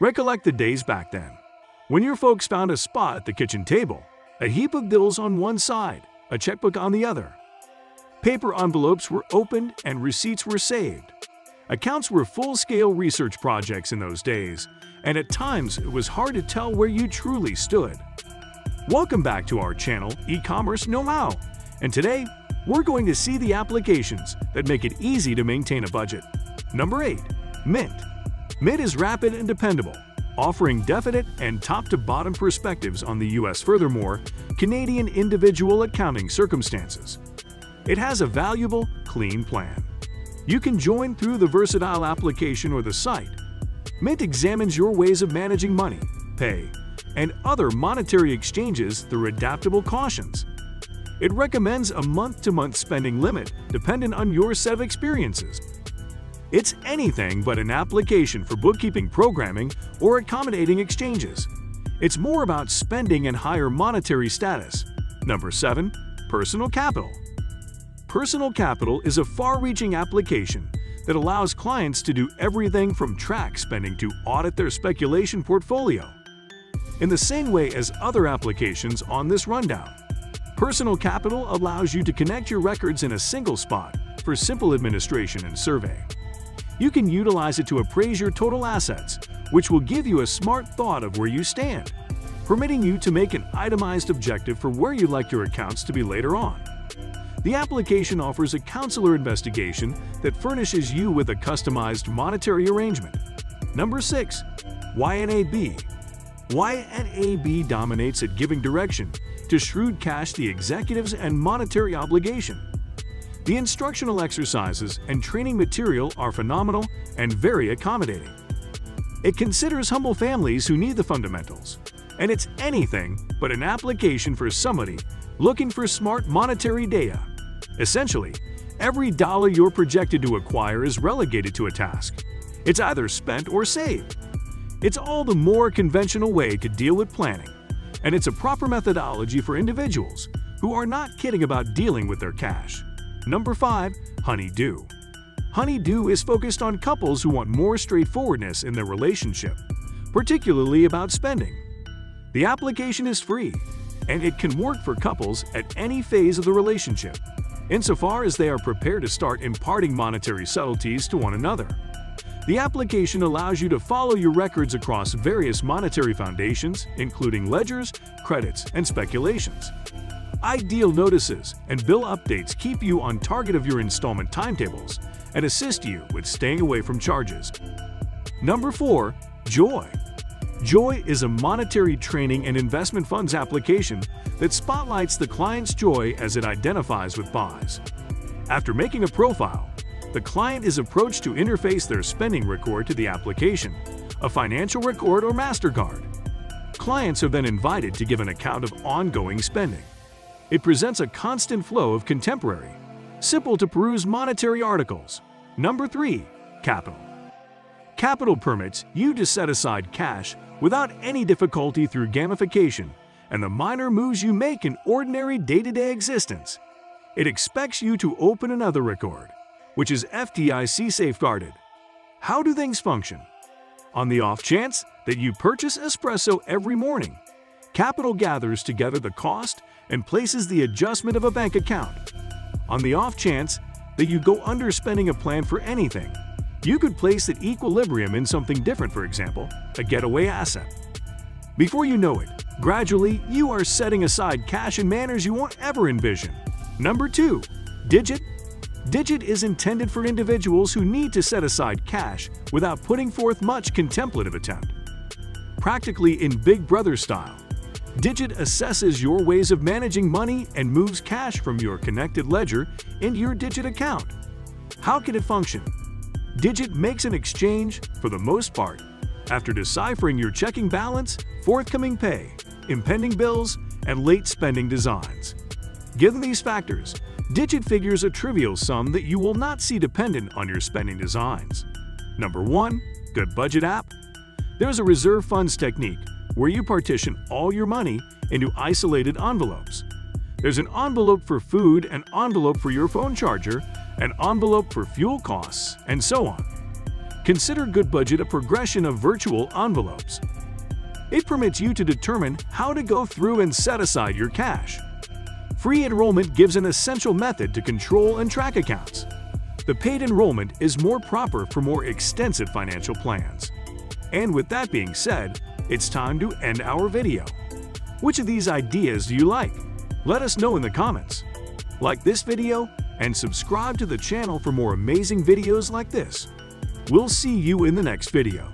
Recollect the days back then, when your folks found a spot at the kitchen table, a heap of bills on one side, a checkbook on the other. Paper envelopes were opened and receipts were saved. Accounts were full-scale research projects in those days, and at times it was hard to tell where you truly stood. Welcome back to our channel, E-Commerce Know-How, and today we're going to see the applications that make it easy to maintain a budget. Number 8. Mint. Mint is rapid and dependable, offering definite and top-to-bottom perspectives on the U.S. Furthermore, Canadian individual accounting circumstances. It has a valuable, clean plan. You can join through the versatile application or the site. Mint examines your ways of managing money, pay, and other monetary exchanges through adaptable cautions. It recommends a month-to-month spending limit dependent on your set of experiences. It's anything but an application for bookkeeping programming or accommodating exchanges. It's more about spending and higher monetary status. Number 7. Personal Capital. Personal Capital is a far-reaching application that allows clients to do everything from track spending to audit their speculation portfolio. In the same way as other applications on this rundown, Personal Capital allows you to connect your records in a single spot for simple administration and survey. You can utilize it to appraise your total assets, which will give you a smart thought of where you stand, permitting you to make an itemized objective for where you'd like your accounts to be later on. The application offers a counselor investigation that furnishes you with a customized monetary arrangement. Number 6. YNAB. YNAB dominates at giving direction to shrewd cash the executives and monetary obligation. The instructional exercises and training material are phenomenal and very accommodating. It considers humble families who need the fundamentals, and it's anything but an application for somebody looking for smart monetary data. Essentially, every dollar you're projected to acquire is relegated to a task. It's either spent or saved. It's all the more conventional way to deal with planning, and it's a proper methodology for individuals who are not kidding about dealing with their cash. Number 5. Honeydew. Honeydew is focused on couples who want more straightforwardness in their relationship, particularly about spending. The application is free, and it can work for couples at any phase of the relationship, insofar as they are prepared to start imparting monetary subtleties to one another. The application allows you to follow your records across various monetary foundations, including ledgers, credits, and speculations. Ideal notices and bill updates keep you on target of your installment timetables and assist you with staying away from charges. Number 4. Joy. Joy is a monetary training and investment funds application that spotlights the client's joy as it identifies with buys. After making a profile, the client is approached to interface their spending record to the application, a financial record or MasterCard. Clients are then invited to give an account of ongoing spending. It presents a constant flow of contemporary, simple-to-peruse monetary articles. Number 3. Capital. Capital permits you to set aside cash without any difficulty through gamification and the minor moves you make in ordinary day-to-day existence. It expects you to open another record, which is FDIC safeguarded. How do things function? On the off chance that you purchase espresso every morning, Capital gathers together the cost and places the adjustment of a bank account. On the off chance that you go under spending a plan for anything, you could place the equilibrium in something different, for example, a getaway asset. Before you know it, gradually you are setting aside cash in manners you won't ever envision. Number 2. Digit. Digit is intended for individuals who need to set aside cash without putting forth much contemplative attempt. Practically in Big Brother style, Digit assesses your ways of managing money and moves cash from your connected ledger into your Digit account. How can it function? Digit makes an exchange, for the most part, after deciphering your checking balance, forthcoming pay, impending bills, and late spending designs. Given these factors, Digit figures a trivial sum that you will not see dependent on your spending designs. Number 1. Good Budget app. There's a reserve funds technique where you partition all your money into isolated envelopes. There's an envelope for food, an envelope for your phone charger, an envelope for fuel costs, and so on. Consider GoodBudget a progression of virtual envelopes. It permits you to determine how to go through and set aside your cash. Free enrollment gives an essential method to control and track accounts. The paid enrollment is more proper for more extensive financial plans. And with that being said, it's time to end our video. Which of these ideas do you like? Let us know in the comments. Like this video and subscribe to the channel for more amazing videos like this. We'll see you in the next video.